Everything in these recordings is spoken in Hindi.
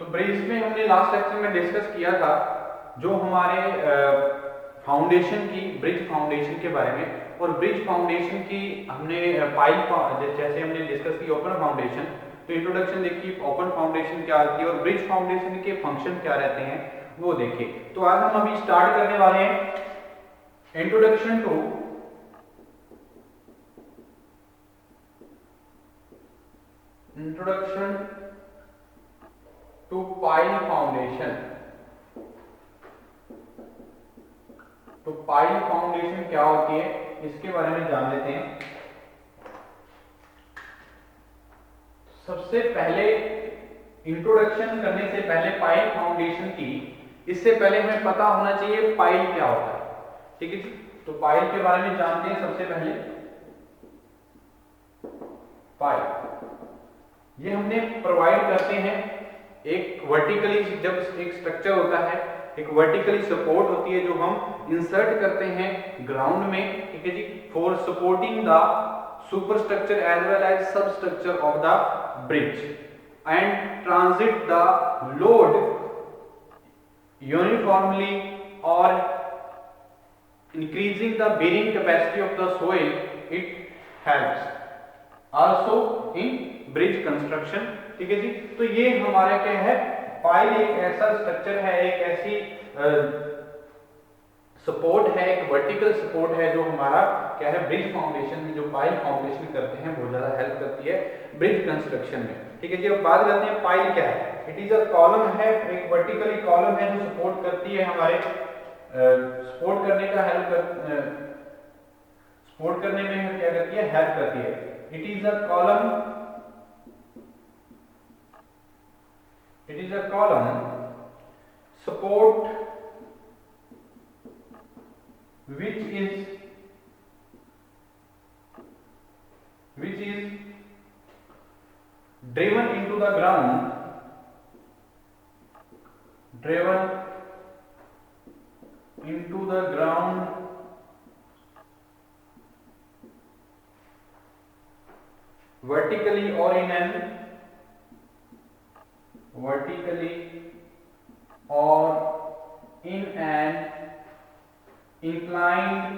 तो ब्रिज में हमने लास्ट लेक्चर में डिस्कस किया था जो हमारे फाउंडेशन की, ब्रिज फाउंडेशन के बारे में। और ब्रिज फाउंडेशन की हमने जैसे हमने डिस्कस की ओपन फाउंडेशन, तो इंट्रोडक्शन देखिए ओपन फाउंडेशन क्या होती है और ब्रिज फाउंडेशन के फंक्शन क्या रहते हैं वो देखिए। तो आज हम अभी स्टार्ट करने वाले हैं इंट्रोडक्शन टू पाइल फाउंडेशन। तो पाइल फाउंडेशन क्या होती है इसके बारे में जान लेते हैं। सबसे पहले इंट्रोडक्शन करने से पहले पाइल फाउंडेशन की, इससे पहले हमें पता होना चाहिए पाइल क्या होता है। ठीक है जी, तो पाइल के बारे में जानते हैं। सबसे पहले पाइल ये हमने प्रोवाइड करते हैं एक वर्टिकली, जब एक स्ट्रक्चर होता है एक वर्टिकली सपोर्ट होती है जो हम इंसर्ट करते हैं ग्राउंड में। ठीक है जी, for supporting the superstructure as well as substructure of the bridge and transit the load uniformly और increasing the bearing capacity of the soil. It helps also in bridge construction। ठीक है जी, तो ये हमारा क्या है, पाइल एक ऐसा स्ट्रक्चर है, एक ऐसी सपोर्ट है, एक वर्टिकल सपोर्ट है जो हमारा क्या है ब्रिज फाउंडेशन में, जो पाइल फाउंडेशन करते हैं बहुत ज्यादा हेल्प करती है ब्रिज कंस्ट्रक्शन में। ठीक है जी, अब बात करते हैं पाइल क्या है। इट इज अ कॉलम है, एक वर्टिकली कॉलम है जो सपोर्ट करती है हमारे सपोर्ट करने का सपोर्ट करने में क्या करती है, हेल्प करती है। It is a column support which is driven into the ground, vertically or in an inclined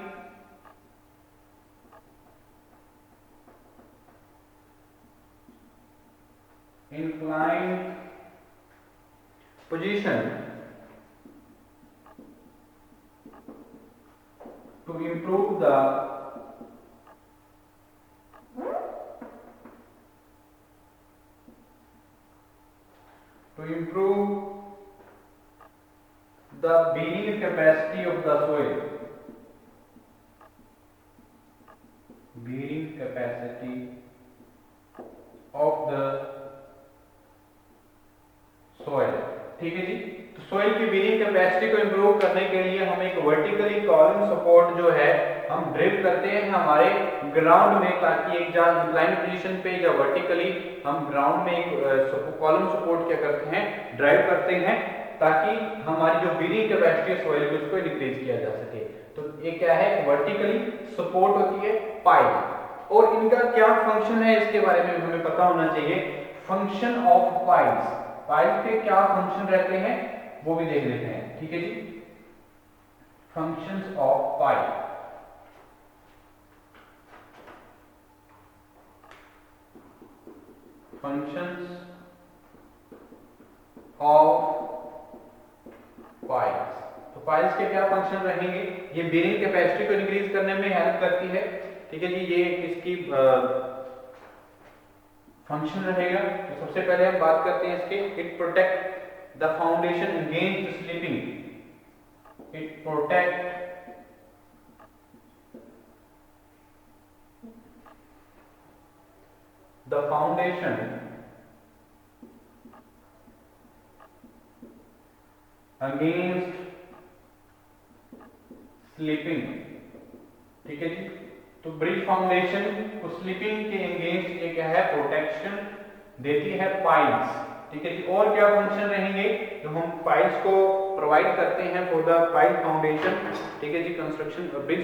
position to improve the bearing capacity of the soil, ठीक है जी, तो सोइल की बीरिंग कैपेसिटी को इंप्रूव करने के लिए हम एक वर्टिकली कॉलम सपोर्ट जो है हम ड्रिव करते हैं हमारे ग्राउंड में, ताकि एक जहाँ इंक्लाइंड पोजीशन पे या वर्टिकली हम ग्राउंड में एक कॉलम सपोर्ट क्या करते हैं, ड्राइव करते हैं, ताकि हमारी जो बीरिंग कैपेसिटी है सोइल की उसको इंक्रीज किया जा सके। तो ये क्या है, वर्टिकली सपोर्ट होती है पाइल। और इनका क्या फंक्शन है इसके बारे में हमें पता होना चाहिए। फंक्शन ऑफ पाइल्स, पाइल के क्या फंक्शन रहते हैं वो भी देख लेते हैं। ठीक है जी, functions of pile. Functions of piles, तो पाइल्स के क्या फंक्शन रहेंगे, ये बीरिंग कैपेसिटी को इंक्रीज करने में हेल्प करती है। ठीक है जी, ये इसकी फंक्शन रहेगा। तो सबसे पहले हम बात करते हैं इसके, it protect the foundation against slipping, it protect the foundation against slipping. ठीक है जी, तो ब्रिज फाउंडेशन को स्लिपिंग के अगेंस्ट ये क्या है, प्रोटेक्शन देती है पाइल्स। ठीक है जी, और क्या फंक्शन रहेंगे जो हम पाइल्स को प्रोवाइड करते हैं फॉर द पाइल फाउंडेशन। ठीक है जी, कंस्ट्रक्शन ब्रिज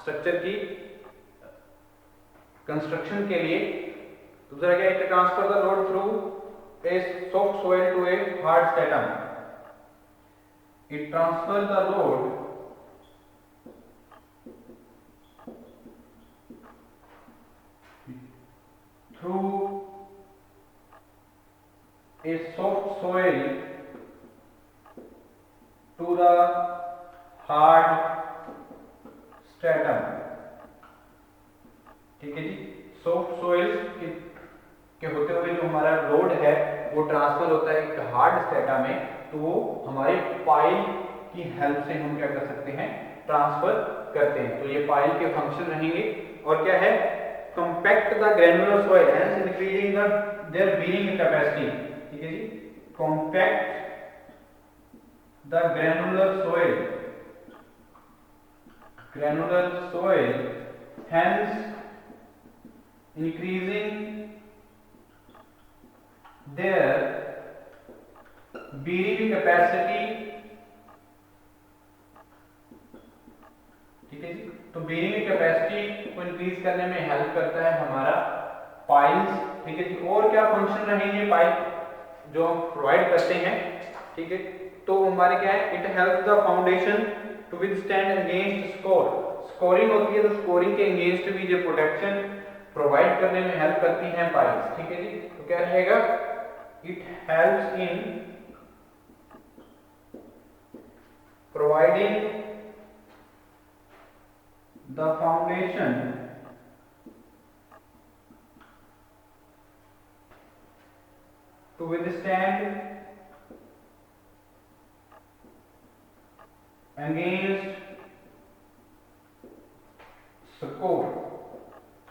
स्ट्रक्चर की कंस्ट्रक्शन के लिए। दूसरा क्या है, transfer the load through a soft soil to a hard stratum. It transfers the load through a soft soil to the hard stratum. ठीक है जी, सॉफ्ट सोइल के होते हुए जो हमारा लोड है वो ट्रांसफर होता है एक हार्ड स्ट्रेटा में, तो वो हमारे पाइल की हेल्प से हम क्या कर सकते हैं, ट्रांसफर करते हैं। तो ये पाइल के फंक्शन रहेंगे। और क्या है, compact the granular soil hence increasing their bearing capacity. ठीक है जी, compact the granular soil hence increasing their bearing capacity। ठीक है जी, तो bearing कैपेसिटी को इंक्रीज करने में हेल्प करता है हमारा पाइल्स। ठीक है जी, और क्या फंक्शन रहेंगे पाइल जो हम प्रोवाइड करते हैं। ठीक है, तो हमारे क्या है, it helps the foundation to withstand against scouring होती है, तो स्कोरिंग के अगेंस्ट भी जो प्रोटेक्शन प्रोवाइड करने में हेल्प करती हैं पाइल्स। ठीक है जी, तो क्या रहेगा, it helps in providing the foundation to withstand against scour.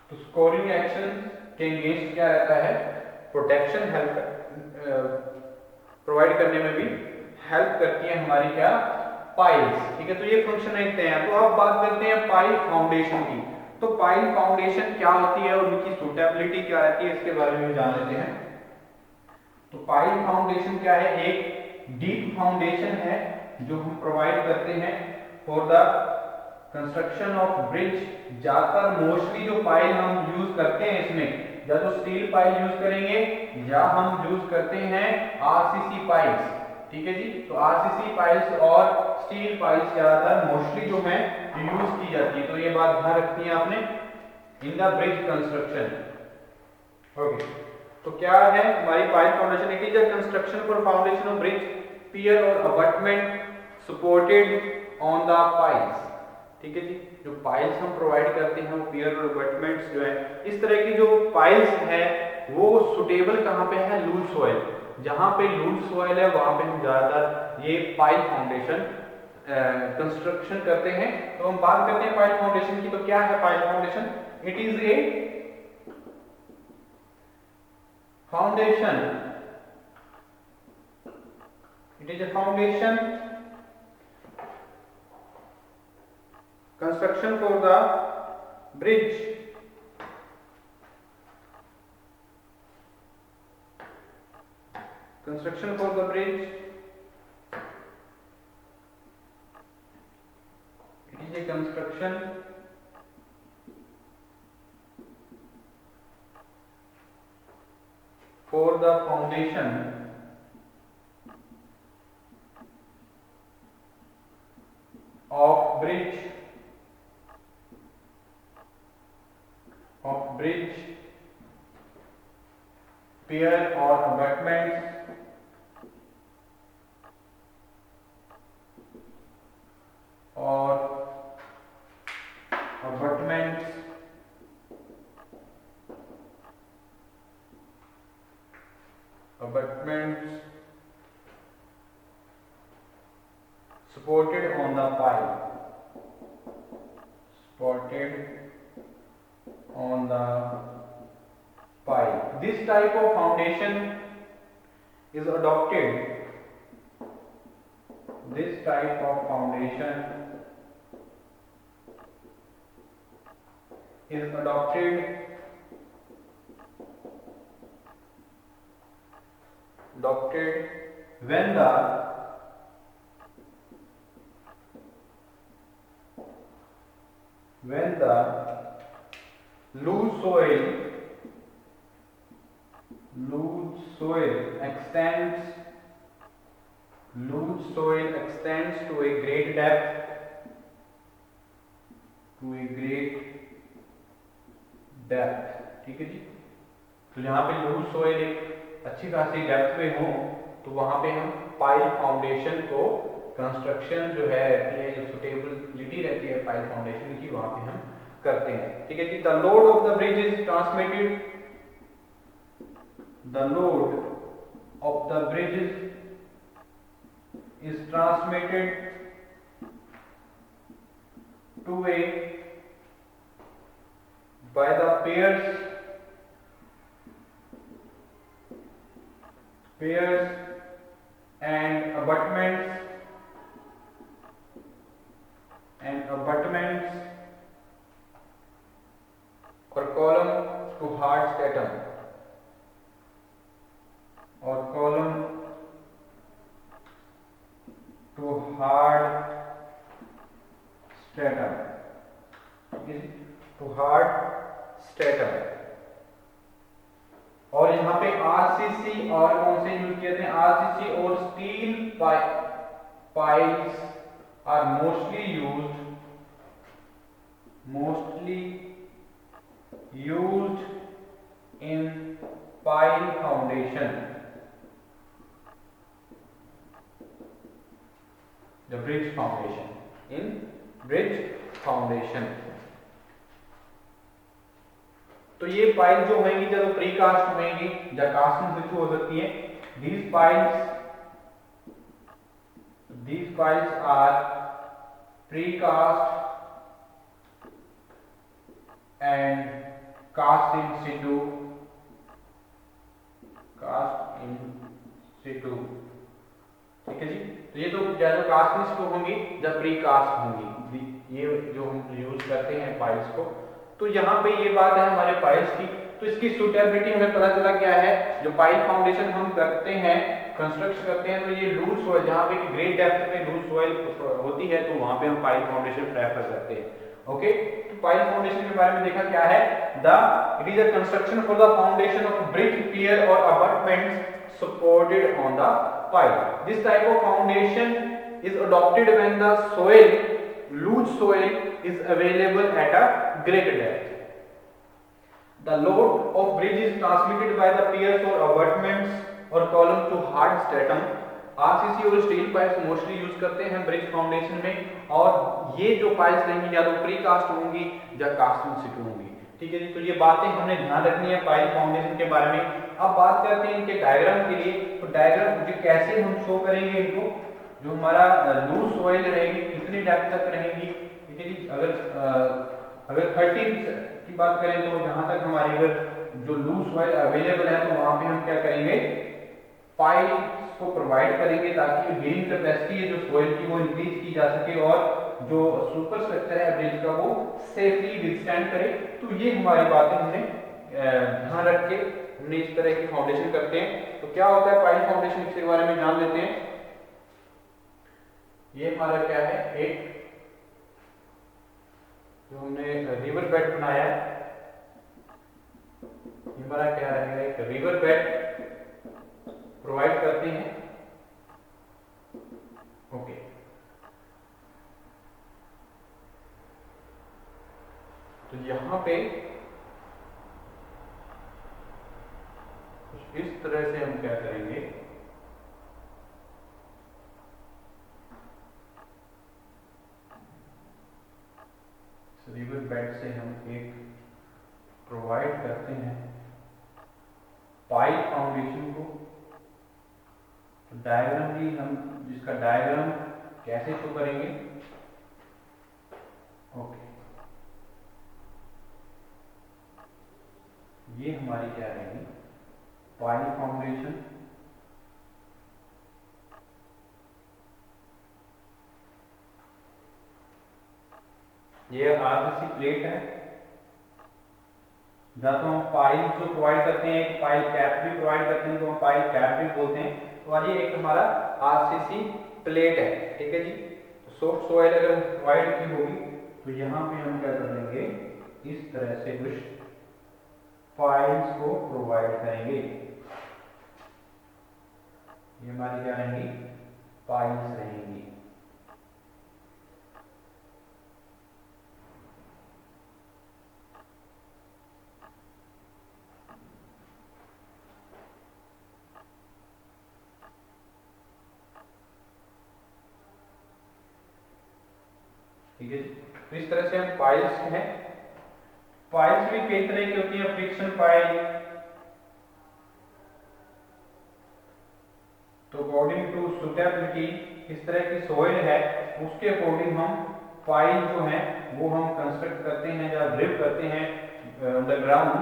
तो स्कोरिंग एक्शन के अगेंस्ट क्या रहता है, प्रोटेक्शन हेल्प प्रोवाइड करने में भी हेल्प करती है हमारी क्या, पाइल्स। ठीक है, तो ये फंक्शन रहते हैं। तो अब बात करते हैं पाइल फाउंडेशन की। तो पाइल फाउंडेशन क्या होती है और उनकी सूटेबिलिटी क्या रहती है, इसके बारे में जान लेते हैं। तो पाइल फाउंडेशन क्या है, एक डीप फाउंडेशन है जो हम प्रोवाइड करते हैं for the construction of bridge. ज्यादातर मोस्टली जो पाइल हम यूज करते हैं इसमें या तो स्टील पाइल यूज करेंगे या हम यूज करते हैं आरसीसी पाइल्स। ठीक है जी, तो आरसीसी पाइल्स और स्टील पाइल्स ज्यादातर मोस्टली जो है यूज की जाती है। तो ये बात ध्यान रखनी है आपने in the bridge construction. Okay, तो क्या है हमारी pile foundation, it is a construction for foundation of bridge pier और abutment supported on the piles. ठीक है जी, जो पाइल्स हम प्रोवाइड करते हैं वो पियर और अबटमेंट्स जो है, इस तरह की जो पाइल्स है वो सुटेबल कहाँ पे है, लूज सॉइल। जहां पे लूज सॉइल है वहां पे हम ज्यादातर ये पाइल फाउंडेशन कंस्ट्रक्शन करते हैं। तो हम बात करते हैं पाइल फाउंडेशन की। तो क्या है pile foundation, it is a foundation, it is a foundation construction for the bridge construction for the bridge it is a construction for the foundation of bridge pier or abutments or abutments supported on the pile, This type of foundation is adopted. This type of foundation is adopted when the loose soil loose soil extends to a great depth, ठीक है जी। तो जहाँ पे लूज सोइल एक अच्छी खासी डेप्थ पे हो तो वहाँ पे हम पाइल फाउंडेशन को कंस्ट्रक्शन जो है रहती है, जो सुटेबिलिटी रहती है पाइल फाउंडेशन की, वहाँ पे हम करते हैं, ठीक है जी। The load of the bridge is transmitted, the load of the bridges is transmitted to a by the piers and abutments or column to hard stratum और यहाँ पे आरसीसी और कौन से यूज किए थे, आरसीसी और steel piles are mostly used in pile foundation, the bridge foundation, in bridge foundation. तो ये पाइल जो होंगी जब प्रीकास्ट होंगी या कास्टिंग सिचु हो सकती है, these piles are precast and cast in situ, ठीक है जी। तो ये तो या तो कास्ट इन सिटू होंगी या प्रीकास्ट होंगी, ये जो हम यूज करते हैं पाइल्स को। तो यहाँ पे ये बात है हमारे पाइल्स की। तो इसकी सुटेबिलिटी हमें पता चला क्या है, जो पाइल फाउंडेशन हम करते हैं, कंस्ट्रक्ट करते हैं, तो ये लूज सोइल जहाँ पे ग्रेट डेप्थ पे लूज सोइल होती है तो वहाँ पे हम पाइल फाउंडेशन प्रेफर करते हैं। ओके, तो पाइल फाउंडेशन के बारे में देखा क्या है, it is a construction for the foundation of brick pier और abutments supported on the pile. This type of foundation is adopted when the soil loose soil is available at a great depth. The load of bridge is transmitted by the piers or abutments or column to hard stratum. RCC और स्टील पाइप्स मोस्टली यूज करते हैं ब्रिज फाउंडेशन में, और ये जो पाइल्स रहेंगी या तो प्री कास्ट होंगी या कास्ट इन सिटू होंगी, ठीक है जी। तो ये बातें हमने ध्यान रखनी है पाइल फाउंडेशन के बारे में। अब बात करते हैं इनके डायग्राम के लिए। तो डायग्राम जो कैसे हम शो करेंगे इनको, जो हमारा लूज सोइल रहेगी कितनी डेप्थ तक रहेगी, ठीक है जी। अगर 30 की बात करें तो जहां तक हमारी अगर जो लूज सोइल अवेलेबल है तो वहां पे हम क्या करेंगे, पाइल को प्रोवाइड करेंगे ताकि बेयरिंग कैपेसिटी है जो सोइल की वो इंक्रीज की जा सके और जो सुपर स्ट्रक्चर है ब्रिज का वो सेफली विथस्टैंड करे। तो ये हमारी बातें हमने ध्यान रख के हमने इस तरह की फाउंडेशन करते हैं। तो क्या होता है पाइल फाउंडेशन, इसके बारे में जान लेते हैं। ये हमारा क्या है, एक जो हमने रिवर बेड बनाया है, हमारा क्या रहेगा, एक रिवर बेड प्रोवाइड करते हैं। ओके, तो यहां पे कुछ इस तरह से हम क्या करेंगे, रिवर बेड से हम एक प्रोवाइड करते हैं पाइल फाउंडेशन को। तो डायग्राम भी हम जिसका डायग्राम कैसे शो करेंगे, ओके, ये हमारी क्या रहेगी, पाइल फाउंडेशन। ये आरसीसी प्लेट है, या तो हम पाइल जो प्रोवाइड करते हैं, एक पाइल कैप भी प्रोवाइड करते हैं तो हम पाइल कैप भी बोलते हैं। तो ये एक हमारा आरसीसी प्लेट है, ठीक है जी। तो सॉफ्ट सॉइल अगर प्रोवाइड की होगी तो यहाँ पे हम क्या कर लेंगे, इस तरह से कुछ पाइल्स को प्रोवाइड करेंगे। ये हमारी क्या रहेंगी, पाइल्स रहेंगी। ठीक है जी। तो इस तरह से हम पाइल्स हैं, पाइल्स भी कई तरह की होती है, फ्रिक्शन पाइल। तो अकॉर्डिंग टू सुटेबिलिटी, इस तरह की सोइल है उसके अकॉर्डिंग हम पाइल जो है वो हम कंस्ट्रक्ट करते हैं या ड्रिल करते हैं द ग्राउंड।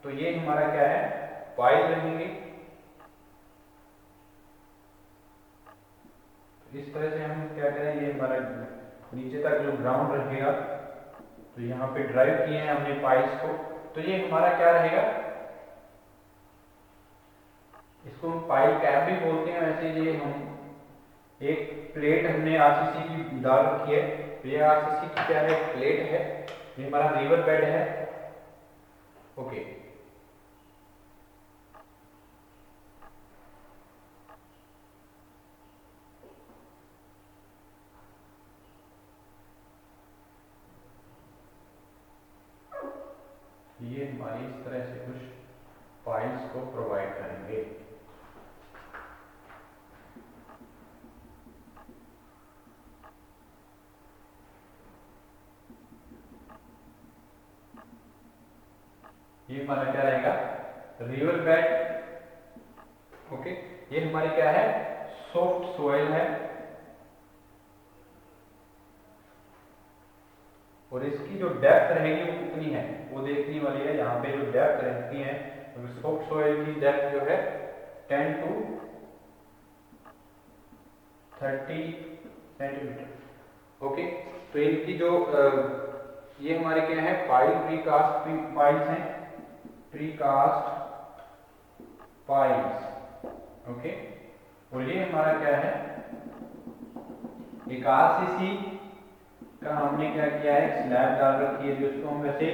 तो ये हमारा क्या है, पाइल रहेंगे। इस तरह से हम क्या करें, ये हमारा नीचे तक जो ग्राउंड रहेगा, तो यहाँ पे ड्राइव किए हैं हमने पाइल्स को, तो ये हमारा क्या रहेगा, इसको हम पाइल कैप भी बोलते हैं। वैसे ये हम एक प्लेट हमने आरसीसी की डाल रखी है, तो ये आरसीसी की क्या है, प्लेट है, ये हमारा रिवर बेड है। ओके, ये हमारी इस तरह से कुछ पाइल्स को प्रोवाइड करेंगे। ये हमारा क्या रहेगा, रिवर बेड। ओके, ये हमारी क्या है, सॉफ्ट सोइल है, और इसकी जो डेप्थ रहेगी वो कितनी है वो देखने वाली है। यहाँ पे जो डेप्थ रहती है, तो सॉफ्ट सोइल की डेप्थ जो है 10 to 30 सेंटीमीटर। ओके, तो इनकी जो ये हमारे क्या है, पाइल प्रीकास्ट पाइल्स हैं, प्रीकास्ट पाइल्स। ओके, और ये हमारा क्या है, एक आरसीसी का हमने क्या किया है, स्लैब डाल रखी है, जिसको हम वैसे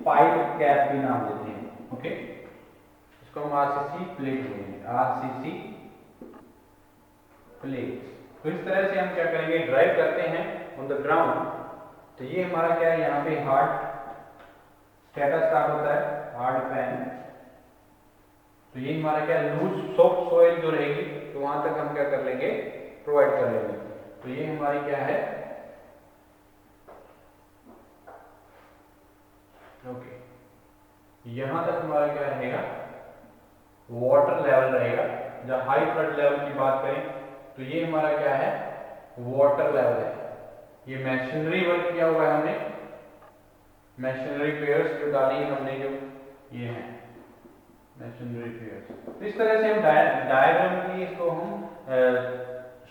पाइल कैप भी नाम देते हैं। ओके, इसको हम आरसीसी प्लेट बोलेंगे, आरसीसी प्लेट। तो इस तरह से हम क्या करेंगे, ड्राइव करते हैं ऑन द ग्राउंड। तो ये हमारा क्या है, यहाँ पे हार्ड स्टेटस स्टार्ट होता है, हार्ड पैन। तो ये हमारा क्या, लूज सॉफ्ट सोइल जो रहेगी, तो वहां तक हम क्या कर लेंगे, प्रोवाइड कर लेंगे। तो ये हमारी क्या है, ओके, यहां तक हमारा क्या रहेगा, वाटर लेवल रहेगा। जब हाई फ्लड लेवल की बात करें, तो ये हमारा क्या है, वाटर लेवल है। ये मशीनरी वर्क किया हुआ है हमने, मशीनरी पेयर्स जो डाली है हमने, जो ये है मशीनरी पेयर्स। तो इस तरह से हम डायग्राम की इसको हम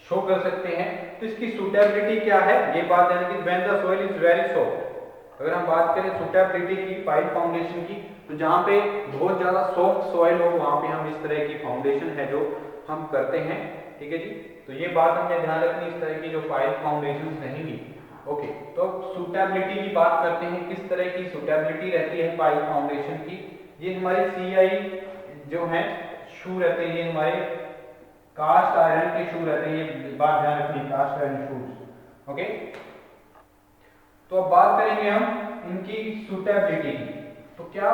शो कर सकते हैं। तो इसकी सुटेबिलिटी क्या है, ये बात है कि when the soil is very soft. अगर हम बात करें सुटेबिलिटी की, पाइल फाउंडेशन की, तो जहाँ पे बहुत ज़्यादा सॉफ्ट सॉइल हो वहाँ पे हम इस तरह की फाउंडेशन है जो हम करते हैं। ठीक है जी, तो ये बात हमें ध्यान रखनी, इस तरह की जो पाइल फाउंडेशन रहेंगी। ओके, तो सुटेबिलिटी की बात करते हैं, किस तरह की सुटेबिलिटी रहती है पाइल फाउंडेशन की। ये हमारे सीआई जो है शू रहते हैं, ये हमारे कास्ट आयरन के शू रहते हैं, ये बात ध्यान रखनी, कास्ट आयरन शूज। ओके, तो अब बात करेंगे हम इनकी सुटेबिलिटी की। तो क्या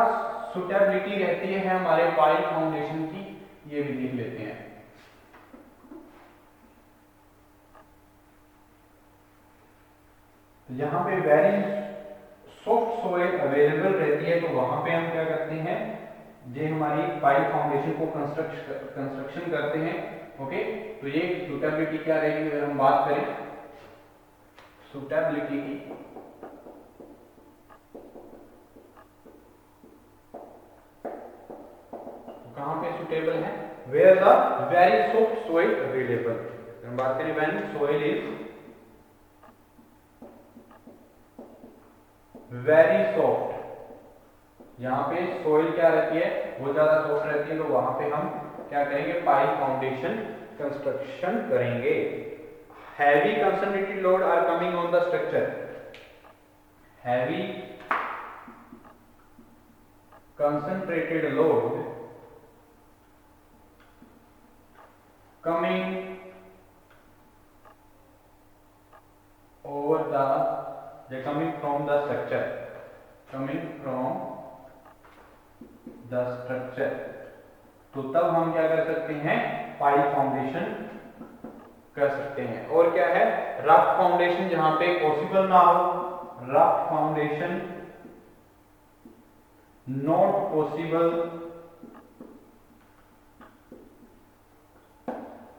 सुटेबिलिटी रहती है हमारे पाइल फाउंडेशन की, ये भी देख लेते हैं। तो यहाँ पे वेरी सॉफ्ट सोइल अवेलेबल रहती है, तो वहां पे हम क्या करते हैं, ये हमारी पाइल फाउंडेशन को कंस्ट्रक्शन करते हैं। ओके, तो ये सुटेबिलिटी क्या रहेगी, अगर हम बात करें सुटेबिलिटी की, कहां पे सुटेबल है, where the very soft soil available. हम बात करें when soil is very soft, यहाँ पे सोइल क्या रहती है, वो ज्यादा सॉफ्ट रहती है, तो वहां पे हम क्या करेंगे, पाइल फाउंडेशन कंस्ट्रक्शन करेंगे। Heavy concentrated load are coming on the structure, heavy concentrated load coming over the coming from the structure, तो तब हम क्या कर सकते हैं, पाइल फाउंडेशन कर सकते हैं। और क्या है, रफ फाउंडेशन जहां पे पॉसिबल ना हो, raft foundation not possible,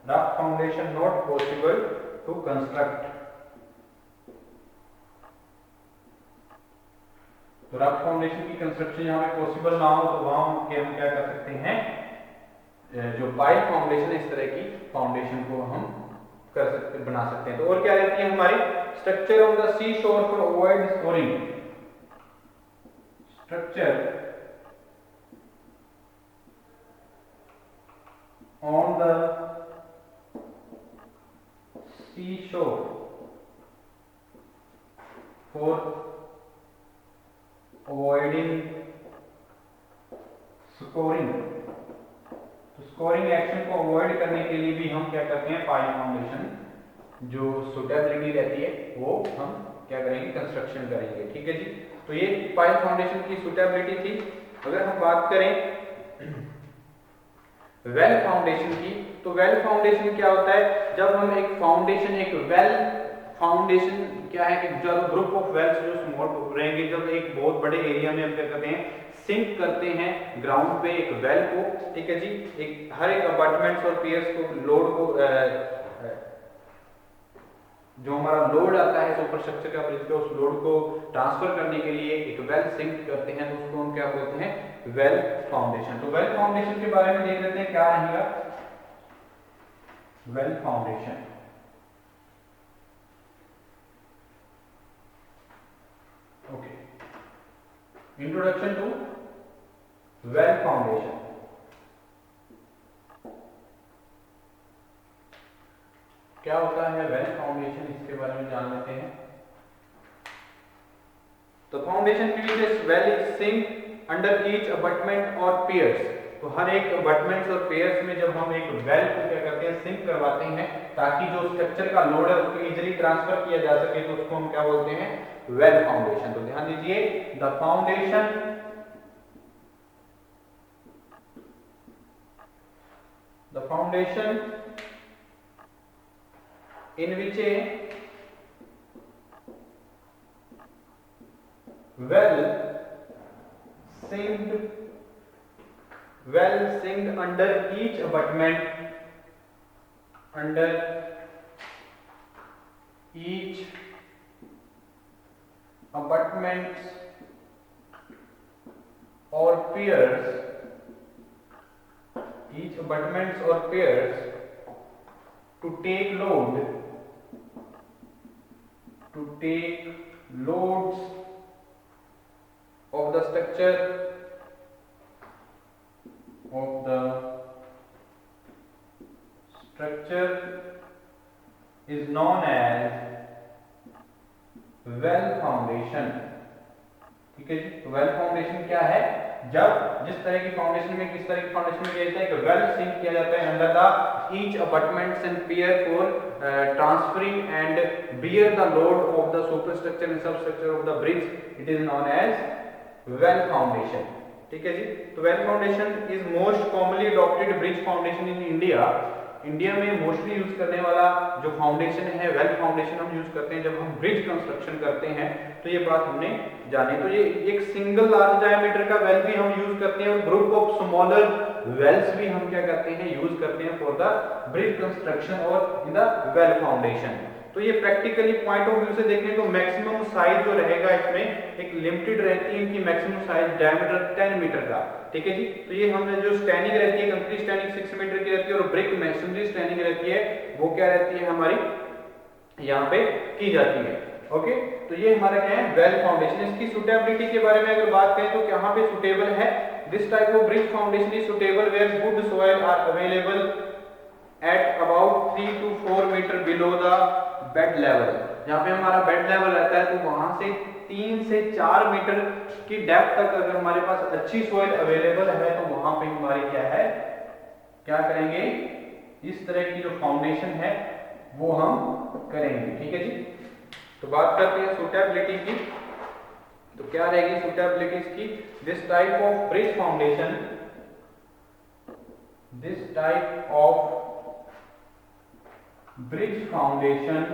raft foundation not possible to construct. तो रफ फाउंडेशन की कंस्ट्रक्शन यहाँ पे पॉसिबल ना हो तो वहां हम क्या कर सकते हैं, जो पाइल फाउंडेशन इस तरह की फाउंडेशन को हम कर सकते, बना सकते हैं। तो और क्या रहती है हमारी, structure on the sea shore for avoid scouring, structure on the sea shore for avoiding scouring, तो स्कोरिंग एक्शन को अवॉइड करने के लिए भी हम क्या करते हैं, पाइल फाउंडेशन जो सुटेबिलिटी रहती है वो हम क्या करेंगे, कंस्ट्रक्शन करेंगे। ठीक है जी, तो ये पाइल फाउंडेशन की सुटेबिलिटी थी। अगर हम बात करें वेल फाउंडेशन की, तो वेल फाउंडेशन क्या होता है, जब हम एक फाउंडेशन, एक वेल फाउंडेशन क्या है कि जब ग्रुप ऑफ वेल्स जो स्मॉल रहेंगे, जब एक बहुत बड़े एरिया में हम क्या करते हैं, सिंक करते हैं ग्राउंड पे एक वेल को। ठीक है जी, एक हर एक अपार्टमेंट्स और पियर्स को लोड को जो हमारा लोड आता है सुपरस्ट्रक्चर का ब्रिज पे, उस लोड को ट्रांसफर करने के लिए एक वेल सिंक करते हैं, तो उसको हम क्या बोलते हैं, वेल फाउंडेशन। तो वेल फाउंडेशन के बारे में देख लेते हैं क्या रहेगा well foundation. Okay, introduction to well foundation. क्या होता है वेल फाउंडेशन, इसके बारे में जान लेते हैं। तो फाउंडेशन के लिए well is sink under each abutment और पियर्स, तो हर एक अबटमेंट्स और पियर्स में जब हम एक वेल को क्या करते हैं, सिंक करवाते हैं, ताकि जो स्ट्रक्चर का लोड है उसको इजीली ट्रांसफर किया जा सके, तो उसको हम क्या बोलते हैं, वेल फाउंडेशन। तो ध्यान दीजिए, the foundation in which a well sinked under each abutment, under each abutments or piers, each abutments or piers to take loads of the structure is known as well foundation। ठीक है जी, तो वेल फाउंडेशन क्या है, जब जिस तरह की फाउंडेशन में, किस तरह की फाउंडेशन में कहता है कि वेल सिंक किया जाता है under the each abutments and pier for transferring and bear the load of the superstructure and substructure of the bridge, it is known as well foundation। ठीक है जी, तो well foundation is most commonly adopted bridge foundation in India. India में मोस्टली यूज करने वाला जो फाउंडेशन है, वेल फाउंडेशन हम यूज करते हैं जब हम ब्रिज कंस्ट्रक्शन करते हैं। तो ये बात हमने जानी। तो ये एक सिंगल लार्ज डायमीटर का वेल भी हम यूज करते हैं और ग्रुप ऑफ स्मॉलर वेल्स भी हम क्या करते हैं, यूज करते हैं फॉर द ब्रिज कंस्ट्रक्शन और इन द वेल फाउंडेशन। तो ये प्रैक्टिकली पॉइंट ऑफ व्यू से देखें तो मैक्सिमम साइज जो रहेगा इसमें एक लिमिटेड रहती है, इनकी मैक्सिमम साइज डायमीटर 10 मीटर का। ठीक है जी, तो ये हमने जो स्टैंडिंग रहती है, कंक्रीट स्टैंडिंग 6 मीटर की रहती है और ब्रिक मैसनरी स्टैंडिंग रहती है, वो क्या रहती है हमारी यहाँ पे की जाती है। ओके, तो ये हमारा क्या है, वेल फाउंडेशन। इसकी सुटेबिलिटी के बारे में अगर बात करें तो यहाँ पे सुटेबल है, this type of bridge foundation is suitable where good soil are available at about 3 to 4 metre below the bed level. जहाँ पे हमारा बेड लेवल रहता है तो वहां से 3 से 4 मीटर की डेप्थ तक अगर हमारे पास अच्छी सॉइल अवेलेबल है तो वहां पे हमारी क्या है, क्या करेंगे, इस तरह की जो फाउंडेशन है वो हम करेंगे। ठीक है जी। तो बात करते हैं सूटेबिलिटी की। तो क्या रहेगी सूटेबिलिटी की? This type of bridge foundation, this type of bridge foundation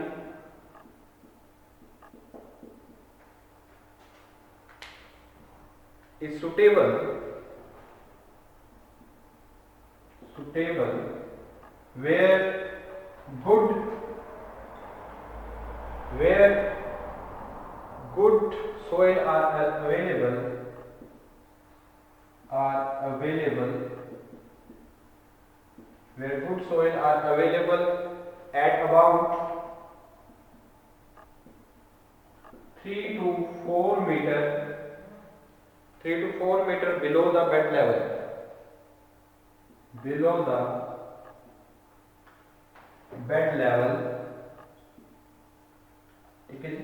is suitable where good soil are available where good soil are available at about 3 to 4 meter below the bed level, ठीक है जी।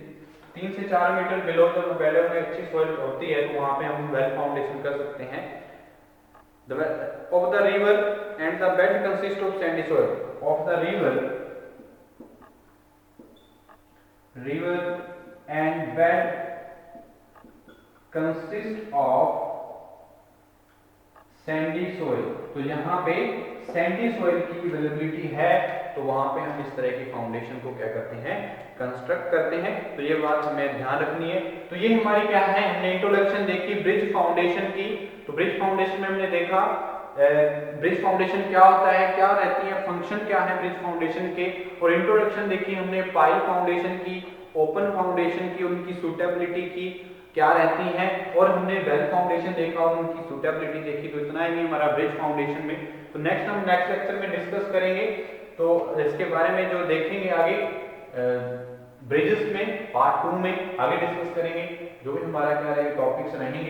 3 से 4 मीटर बिलो जब बेड लेवल में अच्छी सॉइल होती है तो वहां पे हम वेल फाउंडेशन कर सकते हैं। of the river and the bed consist of sandy soil, of the river and bed consist of Sandy soil. तो यहाँ पे सैंडी सोइल की अवेलेबिलिटी है तो वहां पे हम इस तरह की फाउंडेशन को क्या करते हैं, कंस्ट्रक्ट करते हैं। तो ये बात हमें ध्यान रखनी है। तो ये हमारी क्या है, हमने इंट्रोडक्शन देखी ब्रिज फाउंडेशन की। तो ब्रिज फाउंडेशन में हमने देखा ब्रिज फाउंडेशन क्या होता है, क्या रहती है, फंक्शन क्या है ब्रिज फाउंडेशन के, और इंट्रोडक्शन देखी हमने पाइल फाउंडेशन की, ओपन फाउंडेशन की, उनकी सूटेबिलिटी की क्या रहती हैं, और हमने वेल फाउंडेशन देखा और उनकी सूटेबिलिटी देखी। तो इतना ही हमारा ब्रिज फाउंडेशन में। तो हम नेक्स्ट लेक्चर में डिस्कस करेंगे। तो इसके बारे में जो देखेंगे आगे ब्रिजेस में पार्ट 2 में आगे डिस्कस करेंगे। जो भी हमारा क्या रहेगा टॉपिक्स रहेंगे